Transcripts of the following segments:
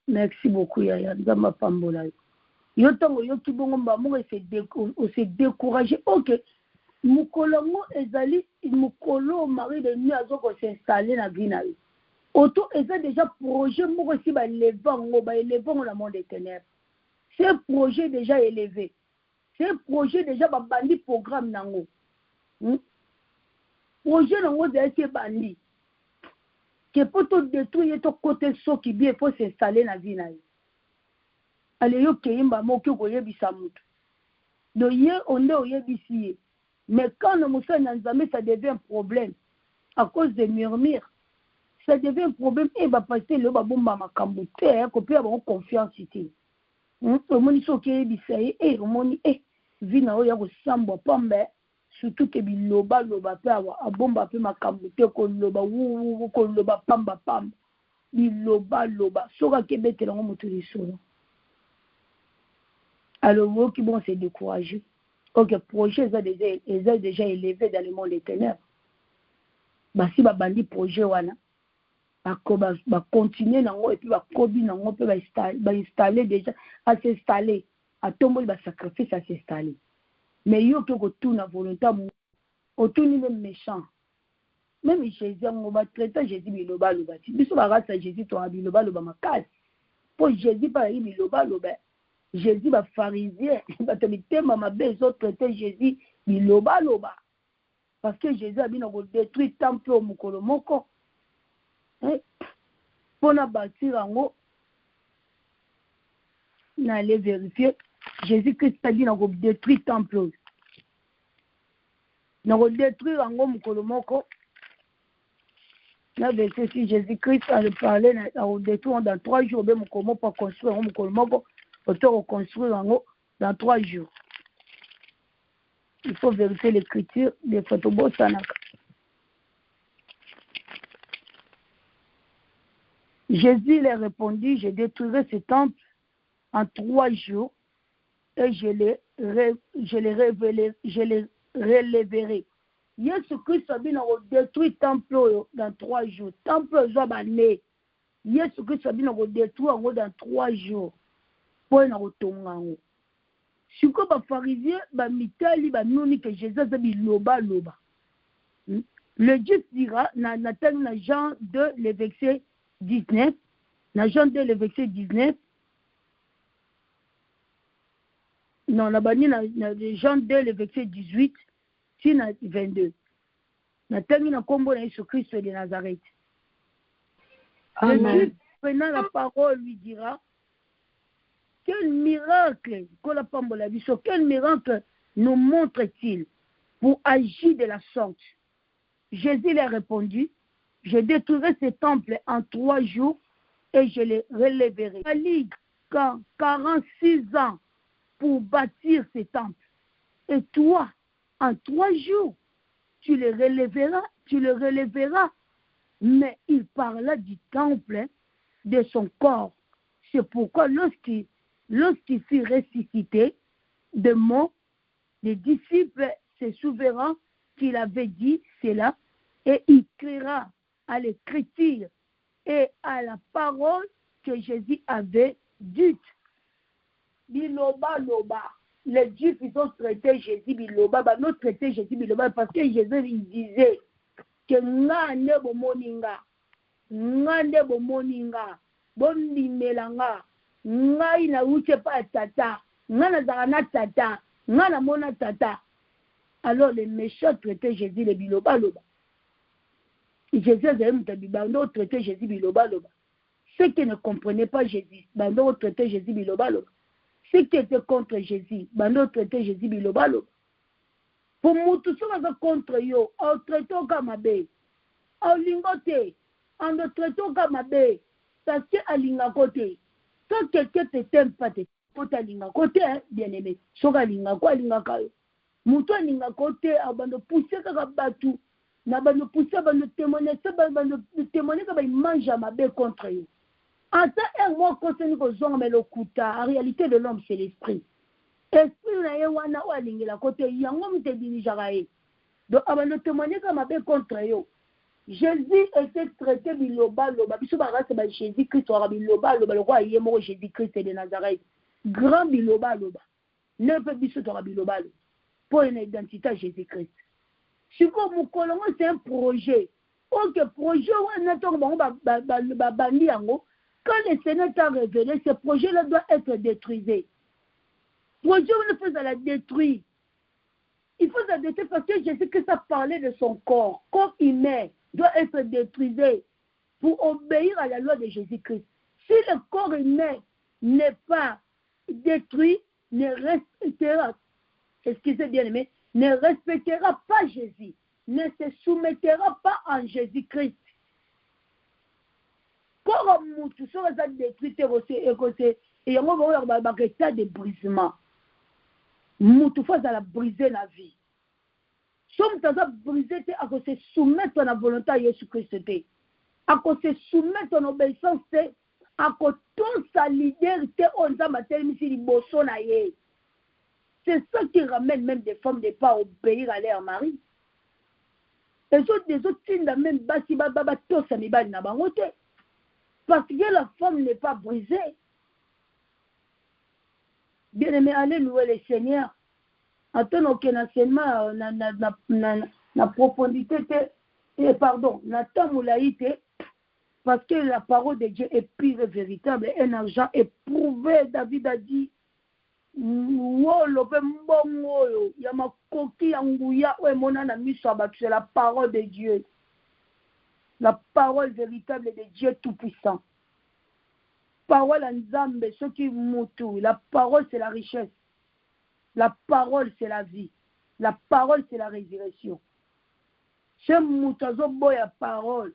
Merci beaucoup, Yaya. Nzamba Pambola. Yo tango yo kibongo mbamongo se décourager. Ok. Mukolo ezali mukolo mari de nuit azoko s'installer na vie na yo. Auto eza déjà projet moko si ba élever na monde des ténèbres. C'est projet déjà élevé. C'est projet déjà ba bandi programme nango. Projet nango de bandi. Que pour tout détruire ton côté so qui bien faut s'installer na vie na yo. Allez yo keyimba moko ko yebisa mutu. Do ye onde oyebisi. Mais quand le moussa n'enzame ça devient un problème à cause des murmures. Ça devient un problème et va passer le babomba makambo te ko pe avoir confiance ici. O moni so keyebisa et o moni vina o ya ko sambwa pambe surtout que biloba loba pe awa abomba pe makambo te ko loba wu ko loba pamba biloba loba soka kebetela ngo mutu lisolo. Alors vous qui vont se décourager. Ok, projet est déjà élevé dans le monde des ténèbres. Bah si bandi projet wana, bah continuer nango et puis bah kobi nango peut bah installer déjà à s'installer, à tomber bah sacrifice à s'installer. Mais yo que tout na volonté au tout ni même méchant. Même Jésus on va traiter Jésus biloba loba. Biso ba rasa Jésus to biloba loba makas. Pour Jésus pas biloba loba. Jésus va pharisien, il va te mettre ma belle autres traiter Jésus, il loba. Parce que Jésus a bien détruit le temple au Mukolomoko. Pour na bâtir en haut, on allait vérifier. Jésus-Christ a dit qu'on détruit le temple. On détruit en haut Mukolomoko. Là, verset 6, Jésus-Christ a parlé, on détruit dans 3 jours, on ne peut pas construire en Mukolomoko. Autant reconstruire en haut dans 3 jours. Il faut vérifier l'écriture des Photobos Sanaka. Jésus leur répondit, je détruirai ce temple en 3 jours et je les relèverai. Jésus-Christ a dit qu'on détruit le temple dans 3 jours. Le temple est banné. Jésus-Christ a dit qu'on détruit en haut dans 3 jours. Pour na kotonga ngo siko ba pharisien ba mitali ba noni que Jésus a biloba loba. Le Dieu dira na Jean 2 le verset 19 na Jean 2 le verset 19 non la bani na Jean 2 le verset 18 si na 22 na tangi na kombo na Jésus Christ de Nazareth. Amen. Le Dieu prenant la parole lui dira quel miracle, quel miracle nous montre-t-il pour agir de la sorte? Jésus leur a répondu, je détruirai ce temple en 3 jours et je les relèverai. Il a 46 ans pour bâtir ce temple. Et toi, en 3 jours, tu le relèveras. Mais il parla du temple de son corps. C'est pourquoi lorsqu'il fut ressuscité de mort, les disciples se souviendront qu'il avait dit cela et il criera à l'écriture et à la parole que Jésus avait dite. Biloba loba. Les Juifs ils ont traité Jésus biloba, nous traité Jésus biloba parce que Jésus il disait que ngane bomoninga bondimelanga ngai na uche pa tata ngana zana tata ngana mona tata. Alors les méchants traitaient Jésus le biloba loba. Jésus aime ta bibando traiter Jésus biloba loba. Ceux qui ne comprenaient pas Jésus, bando traiter Jésus biloba loba. Ceux qui étaient contre Jésus, bando traiter Jésus biloba loba. Pour mutu soka contre yo, au traito kama be. Au lingote, en traito kama be. Parce que à lingote, quand quelqu'un te t'aime pas, te faut à lingote, bien aimé. Soka lingote, lingote. Mutu à lingote, abando pousser kaka batu. Na bando pousser, bando témoigner, bando témoigner kaba il mange à ma be contre yo. En ça, un mot concerne que zong mais le kuta. En réalité, de l'homme, c'est l'esprit. Esprit na ye wana walingi la côté yango mte dirigera e. Donc avant de témoigner comme abe contre yo. Jésus était traité biloba loba. Biso ba race ba Jésus Christ ora biloba loba le roi yemo Jésus Christ de Nazareth. Grand biloba loba. Ne peut biso ora biloba loba. Pour une identité à Jésus Christ. Si comme mon colon c'est un projet. Ok projet on attend ba bandi yango. Quand le Seigneur t'a révélé, ce projet-là doit être détruit. Le projet, il faut la détruire. Il faut la détruire parce que Jésus-Christ a parlé de son corps. Corps humain doit être détruit pour obéir à la loi de Jésus-Christ. Si le corps humain n'est pas détruit, ne respectera, excusez bien aimé, ne respectera pas Jésus, ne se soumettra pas en Jésus-Christ. Quand tout ça va détruit et y a un état de brisement. Moutou faut la briser la vie. Somme à briser à cause se soumettre à la volonté de Jésus-Christ. À cause se soumettre en obéissance à cause de sa liderité on a matérialisé les bossons na yé. C'est ça qui ramène même des femmes de pas obéir à leur mari. Les autres tinda même basi baba to sa mi ba na bangote. Parce que la femme n'est pas brisée. Bien aimé, allez louer le Seigneur. Attends que l'enseignement, la profondité, pardon, la tamoulaïté, parce que la parole de Dieu est pure et véritable, un argent éprouvé. David a dit, c'est la parole de Dieu. La parole véritable de Dieu Tout-Puissant. Parole en Zambe, ce qui moutou. La parole, c'est la richesse. La parole, c'est la vie. La parole, c'est la résurrection. Ce moutazo boya parole.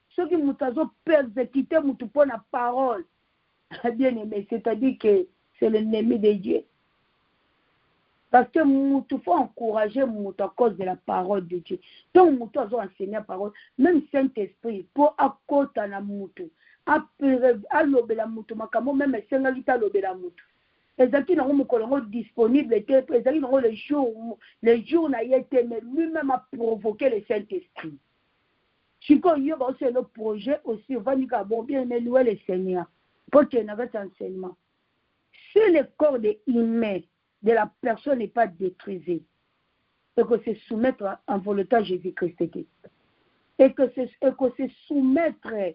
Ce qui moutazo persécuté moutou pour la parole. Bien aimé, c'est-à-dire que c'est l'ennemi de Dieu. Parce que nous faut encourager Moutou à cause de la parole de Dieu. Donc Moutou a enseigné la parole, même Saint-Esprit, pour accoter la Moutou, à l'obé la Moutou, même Sengalita l'obé la Moutou. Et ça qui n'ont disponible, et ça qui n'ont les jours n'a été, mais lui-même a provoqué le Saint-Esprit. Si il y a aussi le projet aussi, on va dire bon bien louer le Seigneur, pour qu'il y ait un enseignement. Si le corps de humain de la personne n'est pas détruisé, et que se soumettre en volonté à Jésus-Christ, et que se soumettre à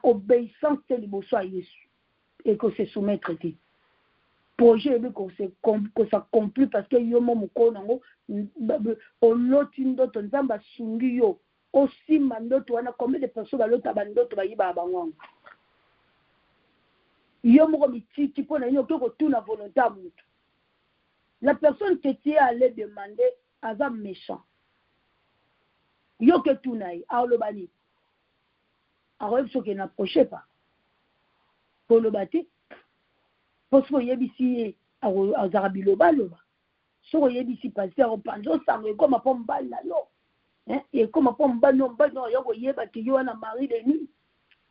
l'obéissance de Jésus, et que se soumettre à projet que ça conclut parce que yo momo ko nango oloti ndoto nzamba sungi yo aussi mandoto wana combien de personnes balota bandoto bayiba bango yo moko mitiki pona yo ko tuna volonté à mutu. La personne que tu es allé demander à un méchant. Yo que tu n'ailles, à l'obani. Alors, il faut qu'il n'approche pas. Pour le bâtir. Parce que y a ici, à Zarabiloba, so y a ici passé à Panzo, ça me comme à Pombal là, et comme à Pombal, non, y a pas que yo a mari de nuit.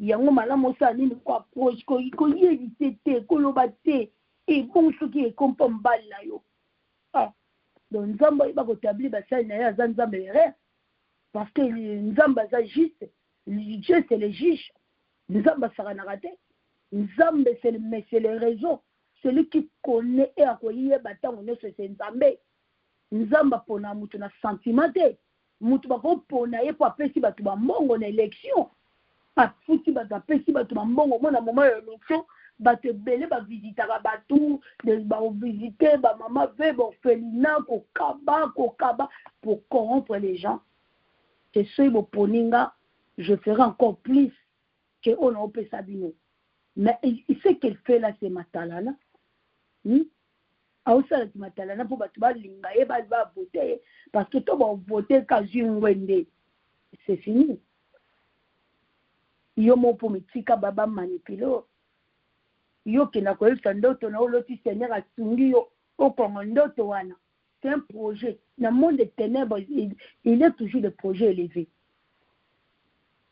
Il y a un malin, mon sani, quoi, proche, qu'il y ait dit, qu'on le bâtit, et bon, ce qui est comme Pombal là, yo. Donc Nzamba va établir ça parce que Nzamba c'est juste Dieu c'est le juge. Nzamba ça n'a raté. Nzamba c'est le réseau, celui qui connaît et a connu bâtard on est c'est Nzamba. Nzamba pona mutu na sentimenté. Mutu ba ko pona ye pour apesi batu ba mbongo na élection. A futi ba apesi batu ba mbongo mona moment ya élection. Bate belé ba visitera batou de ba visiter ba maman ve ba felina ko kaba pour corrompre les gens. C'est ce que poninga je ferai encore plus que on a opé sabino. Mais ce qu'elle fait là c'est matalana. A osa la matalana pour batu ba linga e ba voter parce que to ba voter kazu ngwende. C'est fini. Yo mo pour mitika baba manipilo. Yo qui n'a pas eu ndoto na oloti Seigneur atungi yo okongo ndoto wana. C'est un projet. Dans le monde des ténèbres, il est toujours le projet élevé.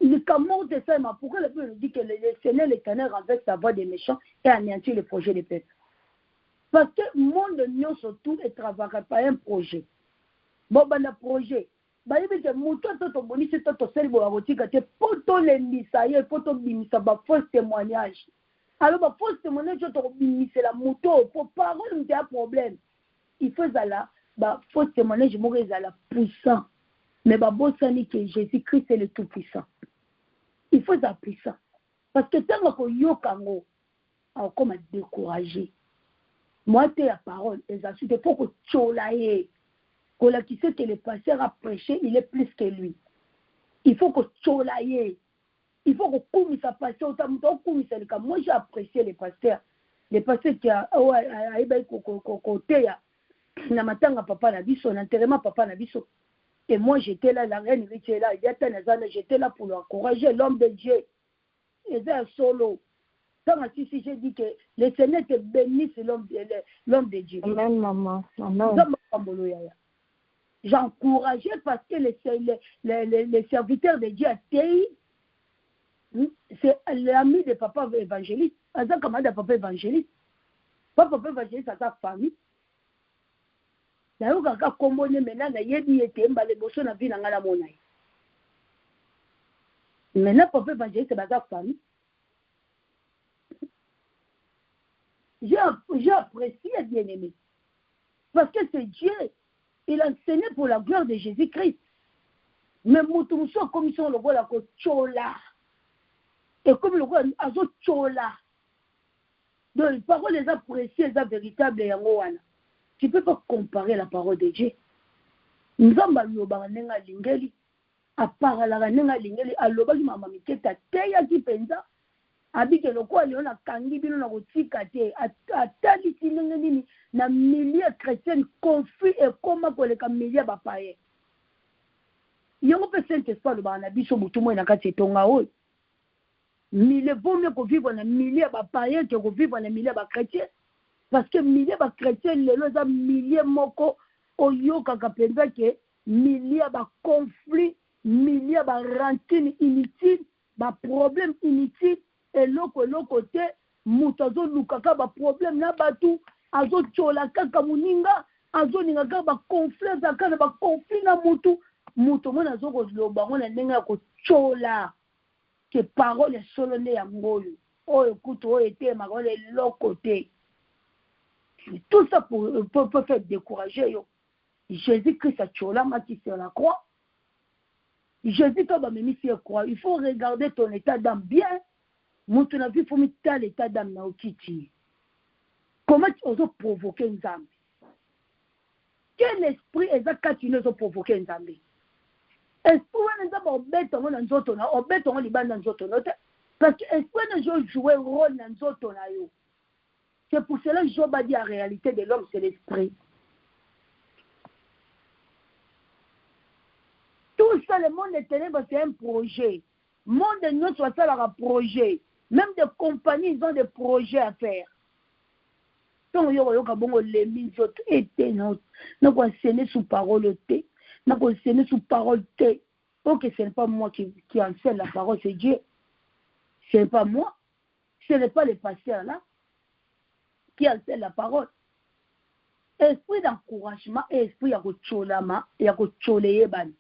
Il est comme de ça, mais pourquoi le Bible dit que le Seigneur l'Éternel renverse sa voix des méchants et anéantit le projet des peuples? Parce que le monde de nous surtout est travaillé par un projet. Bon, ben le projet, bayebi ke moto to tobonisi to tosali boya kotika te po tolembisa ye po tobimisa bafausse témoignage alors bafausse témoignage to tokobimisela moto po parole mte ya problème il faut ezala bafausse témoignage moko ezala puissant mais babosani ke Jésus Christ est le tout puissant il faut ezala puissant parce que ntango koyoka yango akokoma découragé moi te ya parole eza suite po kotiola ye qui sait que le pasteur a prêché, il est plus que lui. Il faut que tu il faut que tu sa pasteur, moi j'ai apprécié les pasteurs. Les pasteurs qui a côté na matanga papa na biso, n'enterrement papa na biso. Et moi j'étais là, la reine était là, j'étais là pour encourager l'homme de Dieu. Et c'est solo. Quand j'ai dit que le Seigneur te bénisse l'homme de Dieu. Amen, maman. Amen. J'encourageais parce que les serviteurs de Dieu c'est l'ami de papa évangéliste. C'est comme de papa évangéliste. Papa évangéliste, c'est sa famille. D'ailleurs, quand on a maintenant, il y a des gens qui ont vu la monnaie. Maintenant, papa évangéliste, c'est sa famille. J'ai apprécié, bien aimé. Parce que c'est Dieu. Il a enseigné pour la gloire de Jésus-Christ. Mais Moutoumso, comme ils sont le roi de Chola. Et comme le roi de Chola. Donc, les paroles les appréciées, les véritables et en tu ne peux pas comparer la parole de Dieu. Nous avons l'obanenga lingeli. À part la ranenga lingeli, à l'obagi mamamiketa, teya qui penza. Abike lokwa liona kangi bino na kotika te atali tinenge nini na milieu chrétien conflit et comment koleka milieu bapaye yongo pe Saint-Esprit ba na biso mutumo na kati tonga oyo milieu vaut mieux ko vivre na milieu bapaye que ko vivre na milieu ba chrétien parce que milieu ba chrétien lelo za milieu moko oyoka kapenza ke milieu ba conflit milieu ba rancune inutile ba problème inutile et l'autre côté, moutazo lukaka ba problème na batu, azo chola kaka muninga, azo ninga ba conflit zakana ba conflit na mutu mona zo ko loba ngona nenga ko chola que parole solone ya ngolo. Oh écoute, oh était ma ngole l'autre côté. Tout ça pour faire décourager yo. Jésus-Christ a chola mati sur la croix. Jésus toi ba memi sur la croix. Il faut regarder ton état d'âme bien. Montu na vie faut mettre l'état d'âme na okiti. Comment tu oses provoquer une âme? Quel esprit est ça quand tu nous provoquer une âme? Esprit on est d'abord bête on a nzoto na, on bête on libanda nzoto na. Parce que esprit ne joue rôle dans nzoto na yo. C'est pour cela que Job a dit la réalité de l'homme c'est l'esprit. Tout ça le monde est ténèbres c'est un projet. Monde de nous soit ça leur projet. Même des compagnies, ils ont des projets à faire. Donc, il y a les mises et nous enseigner sous parole T. Nous enseigner sous parole T. Ok, ce n'est pas moi qui enseigne la parole, c'est Dieu. Ce n'est pas moi. Ce n'est pas les pasteurs là qui enseignent la parole. Esprit d'encouragement et esprit à kocholama et à kocholeyeban.